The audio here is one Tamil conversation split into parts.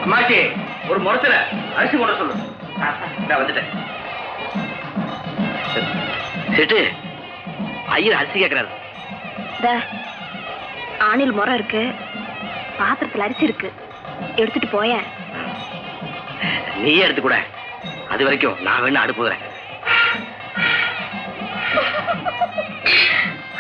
அம்மாச்சி ஒரு முறத்துல அரிசி கொண்டு சொல்லு. வந்துட்டேன். ஐயர் அரிசி கேட்கிறாரு. ஆணில் முறை இருக்கு, பாத்திரத்துல அரிசி இருக்கு, எடுத்துட்டு போய. நீயே எடுத்து கூட. அது வரைக்கும் நான் வேணும் அடுப்புகிறேன்.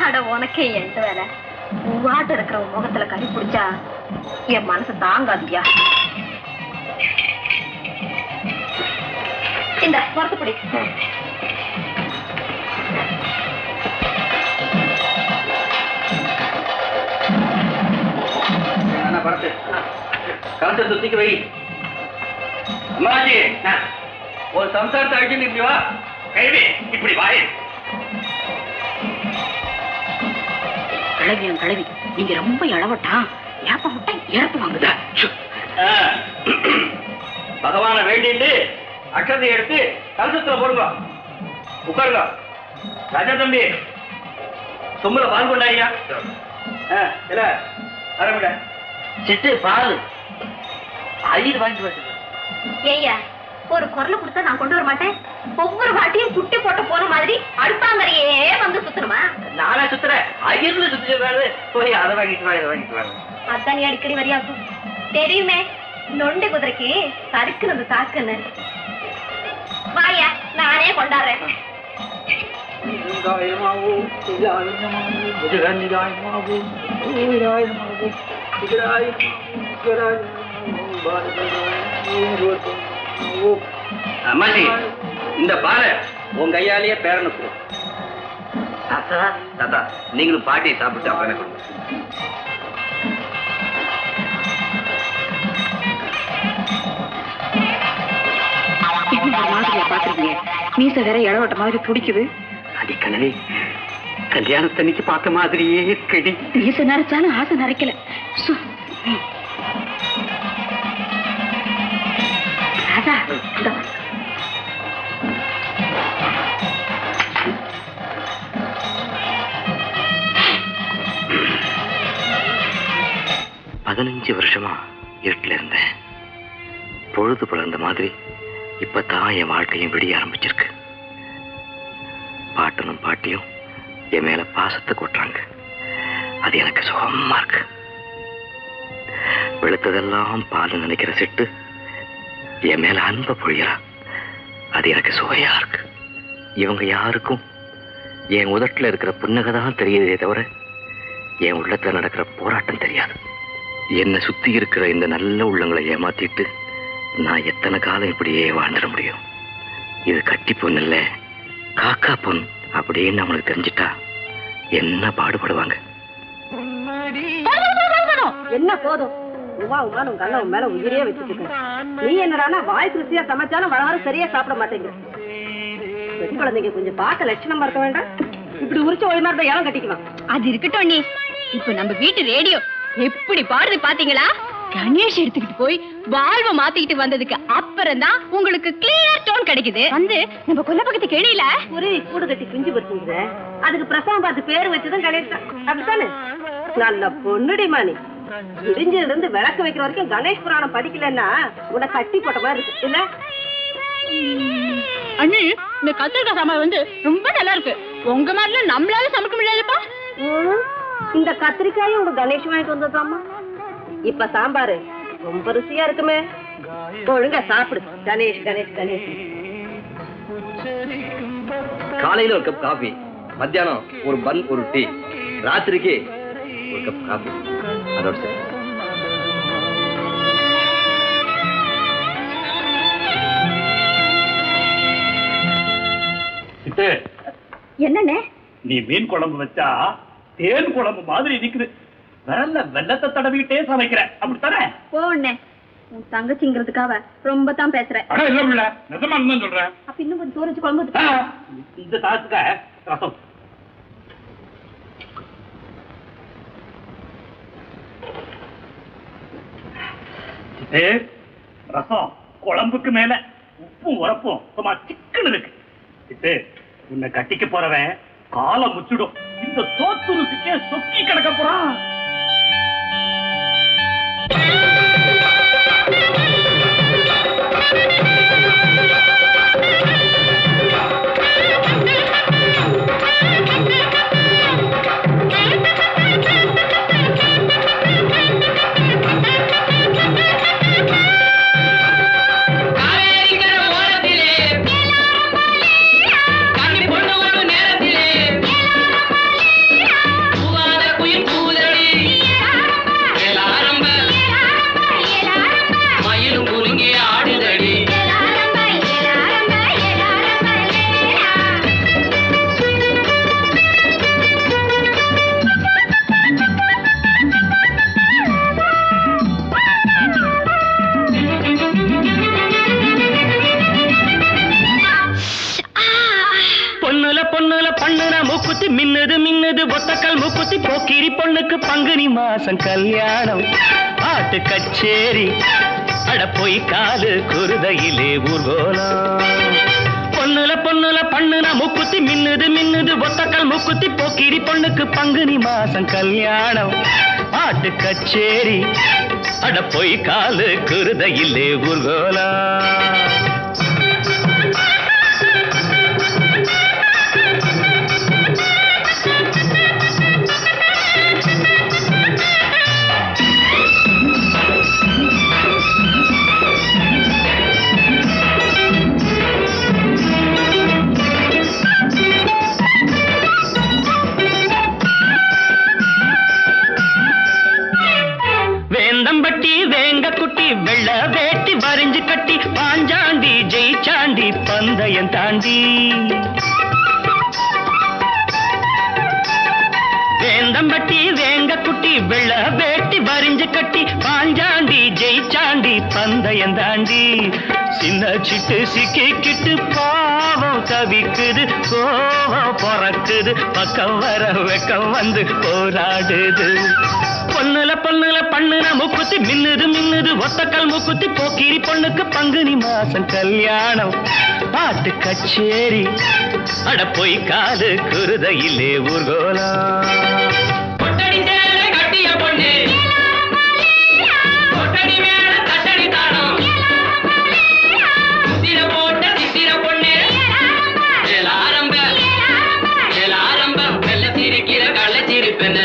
அட உனக்கே எந்த வேலை? வாட்டு இருக்கிற முகத்துல கறி பிடிச்சா என் மனசு தாங்காதியா. இந்த மரத்துப்படி கலத்தை சுத்திக்கு வை. அம்மாஜி ஒரு சம்சாரத்தை அழிச்சு இப்படி வா. கைவி இப்படி வாய். கிளவியும் கிளவி, நீங்க ரொம்ப இளவட்டா. ஏப்ப விட்டா இறப்பு வாங்குதா. பகவான வேண்டிட்டு அக்ஷதை எடுத்து கலசத்துல போடுங்க. உட்காருங்க. ராஜா தம்பி சொம்புல பால் கொண்டாயா? இல்ல அரவிட சிட்டு பால் ஐயர் வாங்கிட்டு வச்சு. ஏய்யா, ஒரு குரலை கொடுத்தா நான் கொண்டு வர மாட்டேன். ஒவ்வொரு வாட்டியும் குட்டி போட்ட போன மாதிரி அடுப்பாங்கரையே வந்து சுத்தணுமா? நானே சுத்துறேன். ஐயர்ல சுத்து போய் அதை வாங்கிட்டு வா, இதை வாங்கிட்டு வா. அதான் நீ அடிக்கடி வரியாக்கும். தெரியுமே, நொண்டி குதிரைக்கு சறுக்குனது சாக்குன்னு. வாயா, நானே கொண்டாடுறேன். அம்மாச்சி, இந்த பாலை உன் கையாலேயே பேரனுக்கு தாத்தா. தாத்தா நீங்களும் பாட்டியை சாப்பிட்டு அப்ப எனக்கு பாத்துருக்கீங்க. மீச வேற இளவட்ட மாதிரி துடிக்குது. அடிக்கணவே கல்யாணத்தன்னைக்கு பார்த்த மாதிரியே இருக்கடி. மீச நரைச்சாலும் ஆசை நரைக்கல. ராதா, இந்த 15 வருஷமா இருட்டில் இருந்தேன். பொழுது புலர்ந்த மாதிரி இப்பதான் என் வாழ்க்கையும் விடிய ஆரம்பிச்சிருக்கு. பாட்டனும் பாட்டியும் என் மேல பாசத்தை கொட்டுறாங்க. அது எனக்கு சுகமா இருக்கு. வெளுத்ததெல்லாம் பால் நினைக்கிற சிட்டு என் மேல அன்பை பொழியறா. அது எனக்கு சுவையா இருக்கு. இவங்க யாருக்கும் என் உதட்டுல இருக்கிற புன்னகை தான் தெரியுதே தவிர என் உள்ளத்துல நடக்கிற போராட்டம் தெரியாது. என்னை சுத்தி இருக்கிற இந்த நல்ல உள்ளங்களை ஏமாத்திட்டு நான் எத்தனை காலம் இப்படியே வாழ்ந்துட முடியும்? இது கட்டி பொண்ணு இல்ல, காக்கா பொண்ணு அப்படின்னு அவனுக்கு தெரிஞ்சிட்டா என்ன பாடுபடுவாங்க. என்ன போதும் மேல உயிரே வச்சுட்டு நீ என்னடானா வாய் ருசியா சமைச்சாலும் வளர சரியா சாப்பிட மாட்டேங்க. பெண் குழந்தைங்க கொஞ்சம் பார்க்க லட்சணமா இருக்க வேண்டாம். இப்படி உரிச்ச ஒளி மாதிரி தான் இடம் கட்டிக்குவான். அது இருக்கட்டும். நீ இப்ப நம்ம வீட்டு ரேடியோ எப்படி பாடுது பாத்தீங்களா? கணேஷ் எடுத்துக்கிட்டு போய் வாழ்வை மாத்திக்கிட்டு வந்ததுக்கு அப்புறம் தான் உங்களுக்கு கிளியர் டோன் கிடைக்குது. வந்து நம்ம கொல்ல பக்கத்து கேடியில ஒரு கூடு கட்டி குஞ்சு பறிச்சுங்க. அதுக்கு பிரசவம் பார்த்து பேரு வச்சதும் கணேஷ் தான். அப்படித்தானே? நல்ல பொண்ணுடிமா நீ. இடிஞ்சதுல இருந்து விளக்கு வைக்கிற வரைக்கும் கணேஷ் புராணம் படிக்கலன்னா உன்னை கட்டி போட்ட மாதிரி இருக்கு இல்ல? அண்ணி, இந்த கத்திரிக்காய் சாம்பார் வந்து ரொம்ப நல்லா இருக்கு. உங்க மாதிரில நம்மளால சமைக்க முடியாதுப்பா. இந்த கத்திரிக்காயும் உங்க கணேஷ் வாங்கிட்டு வந்ததாமா. இப்ப சாம்பாரு ரொம்ப ருசியா இருக்குமே. ஒழுங்கா சாப்பிடு. கணேஷ் கணேஷ் கணேஷ். காலையில ஒரு கப் காபி, மத்தியானம் ஒரு பன் ஒரு டீ, ராத்திரிக்கு ஒரு கப் காபி. அதோட சரி. என்னண்ணே, நீ மீன் குழம்பு வச்சா தேன் குழம்பு மாதிரி இருக்குது. வெள்ளத்தை தடவிக்கிட்டே சமைக்கிற அப்படித்தானே? போண்ணே. உன் தங்கச்சிங்கிறதுக்காக ரொம்ப தான் பேசுறேன். இல்ல பிள்ளை, நிஜமா தான் சொல்றேன். அப்ப இன்னும் கொஞ்சம் சோறு வச்சு குழம்பு. இந்த தாத்துக்க ரசம். ரசம் குழம்புக்கு மேல உப்பும் உரப்பும் சும்மா சிக்கன் இருக்கு. உன்னை கட்டிக்க போறவன் காலம் முச்சிடும். இந்த சோத்து ருசிக்கே சொக்கி கிடக்க போறான். மின்னது மின்னது ஒத்தக்கல் மூக்குத்தி போக்கிரி பொண்ணுக்கு பங்குனி மாசம் கல்யாணம் பாட்டு கச்சேரி அட போய் காலு குருதையிலே ஊர்கோலம் பொண்ணுல பொண்ணுல பண்ணுன மூக்குத்தி மின்னது மின்னது ஒத்தக்கல் மூக்குத்தி போக்கிரி பொண்ணுக்கு பங்குனி மாசம் கல்யாணம் பாட்டு கச்சேரி அட போய் காலு குருதையிலே ஊர்கோலம் வேந்தம்பட்டி வேங்க குட்டி வெள்ள வேட்டி வரிஞ்சு கட்டி பாஞ்சாண்டி ஜெயிச்சாண்டி பந்தயம் தாண்டி வேந்தம்பட்டி வேங்க குட்டி வெள்ள வேட்டி வரிஞ்சு கட்டி பாஞ்சாண்டி ஜெயிச்சாண்டி பந்தயம் தாண்டி சின்ன சிட்டு சிக்கிக்கிட்டு பாவம் தவிக்குது கோவம் பொறக்குது பக்கம் வர வெக்கம் வந்து போராடுது பொண்ணுல பொண்ணுல பண்ணுன மூக்குத்தி மின்னுது மின்னுது ஒத்தக்கல் மூக்குத்தி போக்கிரி பொண்ணுக்கு பங்குனி மாசம் கல்யாணம் பாட்டு கச்சேரி அட போய் காது குருதையிலே ஊர்கோலம் கட்டிய பொண்ணு போட்ட சித்திர பொண்ணு ஆரம்பம் வெள்ள சிரிக்கிற கள்ள சிரிப்பெண்ண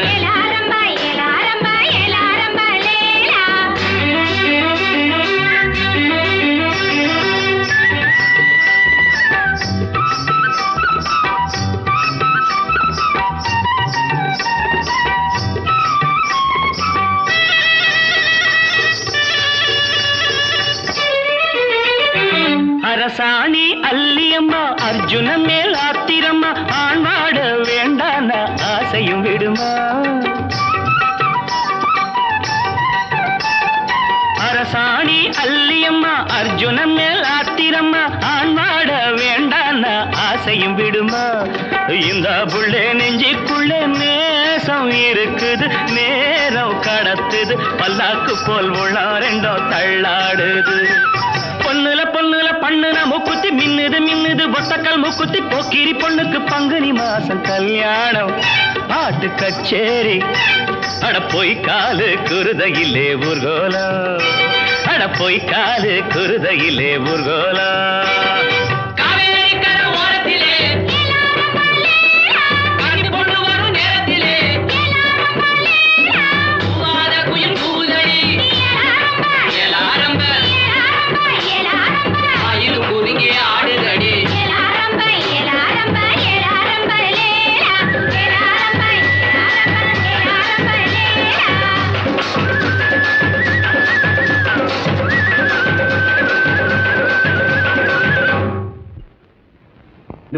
அரசாணி அல்லியம்மா அர்ஜுன மேல் ஆத்திரம்மா ஆண்வாட வேண்டான ஆசையும் விடுமா அரசாணி அல்லியம்மா அர்ஜுன மேல் ஆத்திரம்மா ஆண்வாட வேண்டான ஆசையும் விடுமா இந்த புள்ளே நெஞ்சிக்குள்ளே நேசம் இருக்குது நேரம் கடத்துது பல்லாக்கு போல் உள்ள ரெண்டோ தள்ளாடுது பொண்ணுல பொண்ணுல பண்ணுன மூக்குத்தி மின்னுது மின்னுது ஒத்தக்கல் மூக்குத்தி போக்கிரி பொண்ணுக்கு பங்குனி மாசம் கல்யாணம் பாட்டு கச்சேரி அட போய் காலு குருதையிலே ஊர்கோலம் அட போய் காலு குருதையிலே ஊர்கோலம்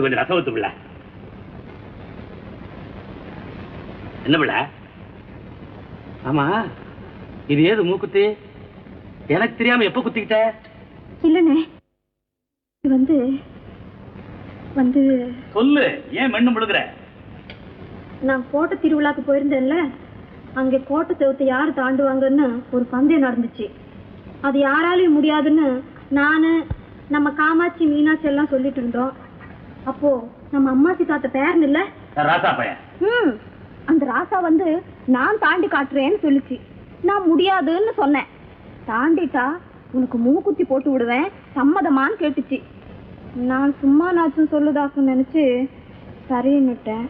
கொஞ்சம் ரசவத்து பிள்ளை என்ன பிள்ளை? ஆமா இது ஏது மூக்குத்தி? எனக்கு தெரியாம எப்ப குத்திக்கிட்ட? இல்லண்ணே வந்து வந்து சொல்லு, ஏன் மண்ணு முழுகுற? நான் கோட்டை திருவிழாக்கு போயிருந்தேன்ல, அங்கே கோட்டை செவத்தை யாரு தாண்டுவாங்கன்னு ஒரு பந்தயம் நடந்துச்சு. அது யாராலையும் முடியாதுன்னு நானு நம்ம காமாட்சி மீனாட்சி எல்லாம் சொல்லிட்டு இருந்தோம். அப்போ நம்ம அம்மாச்சி தாத்த பேரன் இல்ல ராசா பையன், அந்த ராசா வந்து நான் தாண்டி காட்டுறேன்னு சொல்லிச்சு. நான் முடியாதுன்னு சொன்னேன். தாண்டிட்டா உனக்கு மூக்குத்தி போட்டு விடுவேன், சம்மதமான்னு கேட்டுச்சு. நான் சும்மா நாச்சும் சொல்லுதாக்குன்னு நினைச்சு சரின்னுட்டேன்.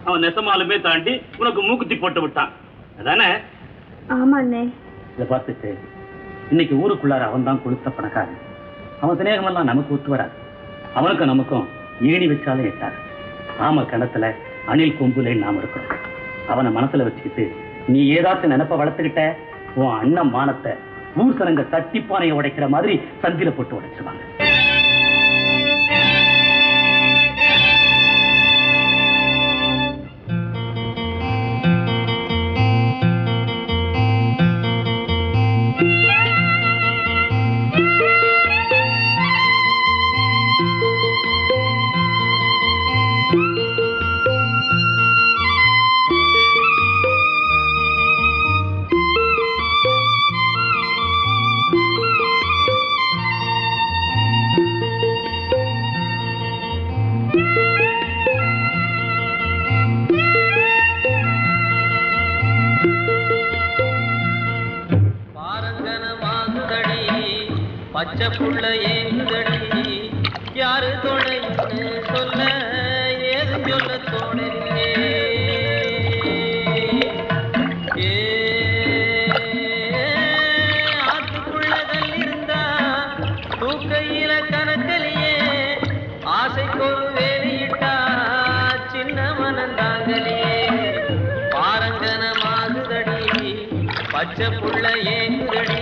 அவன் நெசமாலுமே தாண்டி உனக்கு மூக்குத்தி போட்டு விட்டான் அதானே? ஆமா அண்ணே. இதை பார்த்துட்டு இன்னைக்கு ஊருக்குள்ளார அவன் தான் கொடுத்த பணக்காரன். அவன் சிநேகமெல்லாம் நமக்கு ஒத்து வராது. அவனுக்கும் நமக்கும் ஏணி வச்சாலே எட்டாது. ஆம கிணத்துல அணில் கொம்புலே நாம இருக்கிறோம். அவனை மனசுல வச்சுக்கிட்டு நீ ஏதாச்சும் நினைப்ப வளர்த்துக்கிட்ட, உன் அண்ணன் மானத்தை ஊர் சனங்க தட்டிப்பானையை உடைக்கிற மாதிரி சந்தில போட்டு உடைச்சிருவாங்க. பச்சை புள்ள ஏங்குதடி, யாரு துணைன்னு சொல்ல ஏது சொல்ல தோணலியே. ஆத்துக்குள்ளதல் இருந்தா தூக்கையில கணக்கலியே, ஆசைக்கொரு வேலையிட்டா சின்ன மனந்தாங்கலியே. பாரங்கனமாகுதடி பச்சை புள்ள ஏங்குதடி,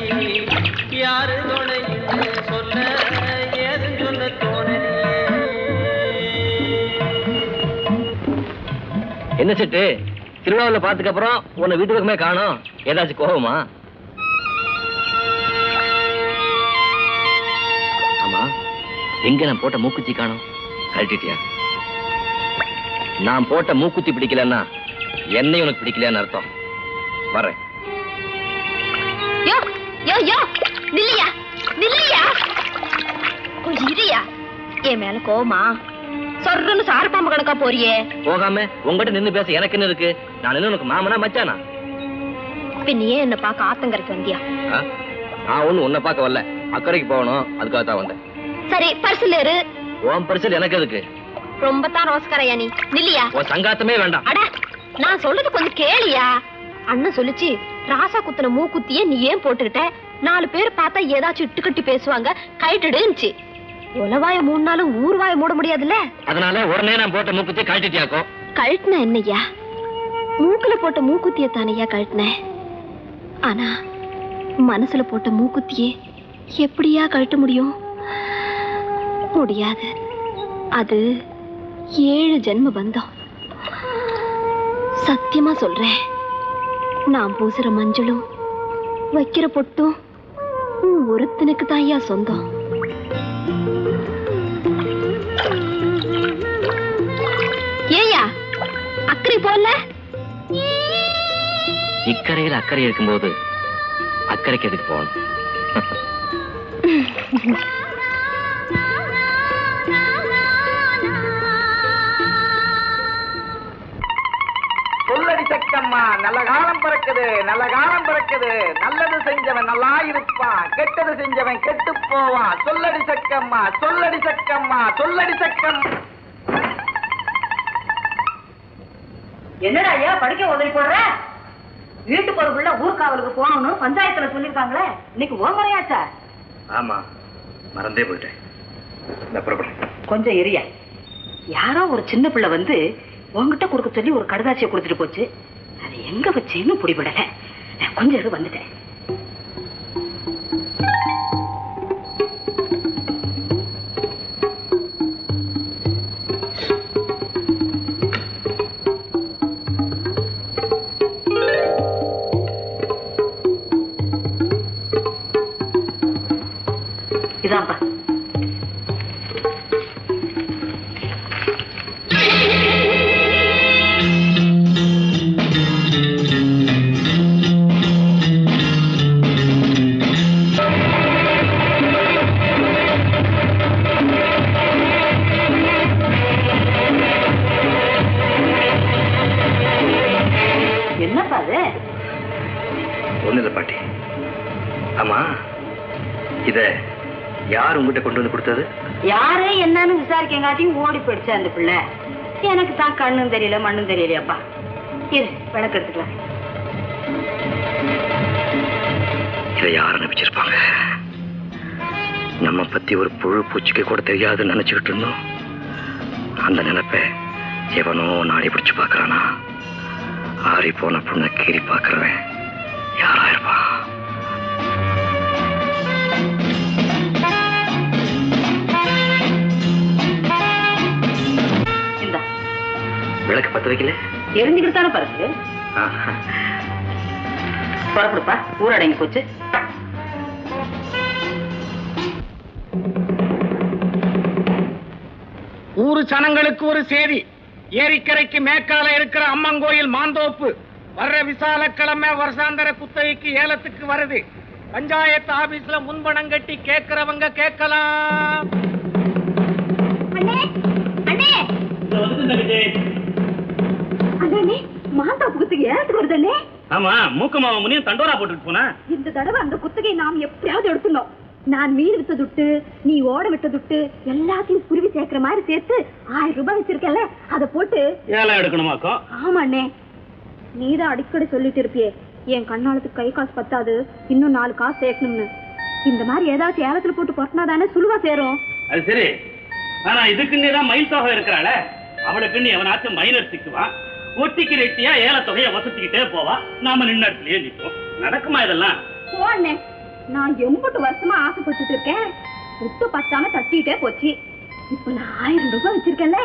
யாரு துணைன்னு சொல்ல ஏது சொல்ல தோணலியே. என்ன செட்டு, திருவிழாவில் பார்த்ததுக்கு அப்புறம் உன்னை வீட்டு பக்கமே காணோம். ஏதாச்சும் கோவமா? ஆமா, எங்க நான் போட்ட மூக்குத்தி காணோம்? கழட்டிட்டியா? நான் போட்ட மூக்குத்தி பிடிக்கலன்னா என்னையும் உனக்கு பிடிக்கலன்னு அர்த்தம். வர்றேன். யோ யோ யோ, நில்லையா நில்லையா, கொஞ்சம் இதையா. என் மேல கோவமா? சொர்றன்னு சாரப்பாம்பு கணக்கா போறியே. போகாம உங்ககிட்ட நின்னு பேச எனக்கு என்ன இருக்கு? நான் என்ன உனக்கு மாமனா மச்சானா? பின்னையே என்ன பார்க்க ஆத்தங்கரைக்கு வந்தியா? நான் ஒண்ணு உன்னை பார்க்க வரல, அக்கறைக்கு போகணும், அதுக்காக தான் வந்தேன். சரி, பரிசுல இரு. உன் பரிசல் எனக்கு எதுக்கு? ரொம்ப தான் ரோஸ்கரையா நீ. நில்லையா. உன் சங்காத்தமே வேண்டாம். அட, நான் சொல்றது கொஞ்சம் கேளியா. அண்ணன் சொல்லிச்சு, ராசா குத்துன மூக்குத்திய நீ ஏன் போட்டுக்கிட்ட? 4 பேர் பார்த்தா ஏதாச்சும் இட்டு கட்டி பேசுவாங்க, கைட்டுடுச்சு. உலவாய 3 நாளும் ஊர்வாய மூட முடியாதுல்ல. அதனால உடனே நான் போட்ட மூக்குத்தி கழட்டிட்டியாக்கோ? கழட்டின என்னையா? மூக்குல போட்ட மூக்குத்திய தானையா கழட்டின. ஆனா மனசுல போட்ட மூக்குத்தியே எப்படியா கழட்ட முடியும்? முடியாது. அது 7 ஜென்ம பந்தம். சத்தியமா சொல்றேன், நான் பூசுற மஞ்சளும் வைக்கிற பொட்டும் ஒருத்தனுக்கு தாயா சொந்தம். ஏயா அக்கறை போல? இக்கரையில் அக்கறை இருக்கும்போது அக்கறைக்கு எதுக்கு போகணும்? சொல்லடி சக்கம்மா, நல்ல காலம் பிறக்குது, நல்ல காலம் பிறக்குது. நல்லது செஞ்சவன் நல்லா இருப்பான், கெட்டது செஞ்சவன் கெட்டு போவான். சொல்லடி சக்கம்மா, சொல்லடி சக்கம்மா, சொல்லடி சக்கம். என்னடா ஐயா படிக்க உதவி போடுற? வீட்டுக்கு ஒரு பிள்ளை ஊர்காவலுக்கு போகணும்னு பஞ்சாயத்துல சொல்லிருக்காங்களே, இன்னைக்கு ஓமரையாச்சா? ஆமா, மறந்தே போயிட்டேன். கொஞ்சம் எரிய. யாரோ ஒரு சின்ன பிள்ளை வந்து உங்ககிட்ட கொடுக்க சொல்லி ஒரு கடுதாசியை கொடுத்துட்டு போச்சு. அது எங்க வச்சேன்னு புடிபடல. கொஞ்சம் இது வந்துட்டேன். யார் உங்ககிட்ட கொண்டு வந்து கொடுத்தது? யாரு என்னன்னு விசாரிக்கங்காட்டியும் ஓடி போயிடுச்சு அந்த பிள்ளை. எனக்கு தான் கண்ணும் தெரியல மண்ணும் தெரியலையாப்பா. இரு விளக்கு எடுத்துக்கலாம். இதை யார் அனுப்பிச்சிருப்பாங்க? நம்ம பத்தி ஒரு புழு பூச்சிக்கு கூட தெரியாதுன்னு நினைச்சுக்கிட்டு இருந்தோம். அந்த நினைப்பை எவனோ நாடி பிடிச்சு பாக்குறானா? ஆறி போன பொண்ணை கீறி பாக்குறவன் யாராயிருப்பா? இந்த விளக்கு பத்த வைக்கல? எரிஞ்சுக்கிட்டு தானே பறக்கு. புறப்படுப்பா, ஊரடங்கி போச்சு. ஊரு ஜனங்களுக்கு ஒரு செய்தி. ஏரிக்கரைக்கு மேற்கால இருக்கிற அம்மன் கோயில் மாந்தோப்பு வர்ற விசாலக்கிழமை வருஷாந்தர குத்தகைக்கு ஏலத்துக்கு வருது. பஞ்சாயத்து ஆபீஸ்ல முன்பணம் கட்டி கேட்கிறவங்க கேட்கலாம். மாந்தோப்பு குத்தகை ஏலத்துக்கு வருதுன்னே. ஆமா, மூக்கமாவ முனியும் தண்டோரா போட்டுட்டு போனா. இந்த தடவை அந்த குத்தகை நாம் எப்படியாவது எடுத்துனோம். நான் மீன் வித்த துட்டு, நீ ஓட விட்ட துட்டு எல்லாத்தையும் குருவி சேர்க்கிற மாதிரி சேர்த்து 1000 ரூபாய் வச்சிருக்கல, அதை போட்டு ஏலம் எடுக்கணுமாக்கோ? ஆமாண்ணே, நீதான் அடிக்கடி சொல்லிட்டு இருப்பியே என் கண்ணாலத்துக்கு கை காசு பத்தாது, இன்னும் 4 காசு சேர்க்கணும்னு. இந்த மாதிரி ஏதாச்சும் ஏலத்துல போட்டு பொட்டினா தானே சுலுவா சேரும். அது சரி, ஆனா இதுக்குன்னேதான் மயில் தொகை இருக்கிறாள, அவளுக்குன்னு எவனாச்சும் மைனர் சிக்குவான். ஒட்டிக்கு ரெட்டியா ஏல தொகையை வசதிக்கிட்டே போவா, நாம நின்ன இடத்துலயே நிற்போம். நடக்குமா இதெல்லாம்? போண்ணே, நான் 80 வருஷமா ஆசைப்பட்டுட்டு இருக்கேன். விட்டு பத்தாம தட்டிட்டே போச்சு. இப்ப நான் 1000 ரூபாய் வச்சிருக்கேன்ல,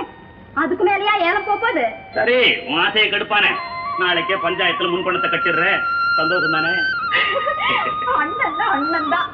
அதுக்கு மேலயா ஏலம் போகுது? சரி, உன் ஆசையை கெடுப்பானே. நாளைக்கே பஞ்சாயத்துல முன்பணத்தை கட்டிடுறேன். சந்தோஷம் தானே? அண்ணன் தான் அண்ணன் தான்.